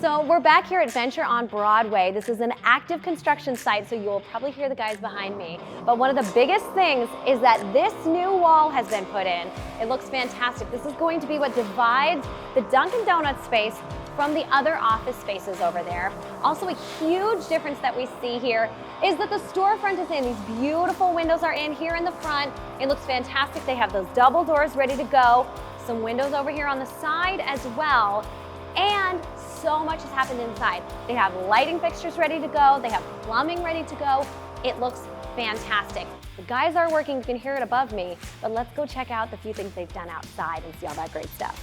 So we're back here at Venture on Broadway. This is an active construction site, so you'll probably hear the guys behind me. But one of the biggest things is that this new wall has been put in. It looks fantastic. This is going to be what divides the Dunkin' Donuts space from the other office spaces over there. Also, a huge difference that we see here is that the storefront is in. These beautiful windows are in here in the front. It looks fantastic. They have those double doors ready to go. Some windows over here on the side as well. And so much has happened inside. They have lighting fixtures ready to go. They have plumbing ready to go. It looks fantastic. The guys are working, you can hear it above me, but let's go check out the few things they've done outside and see all that great stuff.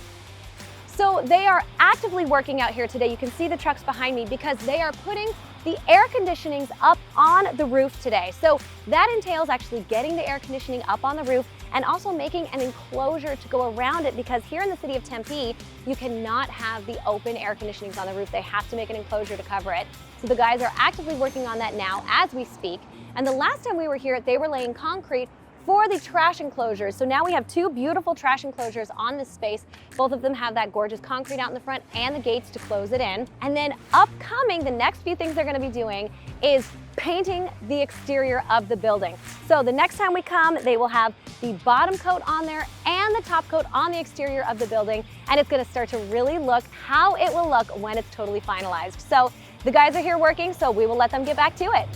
So they are actively working out here today. You can see the trucks behind me because they are putting the air conditionings up on the roof today. So that entails actually getting the air conditioning up on the roof and also making an enclosure to go around it, because here in the city of Tempe, you cannot have the open air conditionings on the roof. They have to make an enclosure to cover it. So the guys are actively working on that now as we speak. And the last time we were here, they were laying concrete for the trash enclosures. So now we have two beautiful trash enclosures on this space. Both of them have that gorgeous concrete out in the front and the gates to close it in. And then upcoming, the next few things they're gonna be doing is painting the exterior of the building. So the next time we come, they will have the bottom coat on there and the top coat on the exterior of the building. And it's gonna start to really look how it will look when it's totally finalized. So the guys are here working, so we will let them get back to it.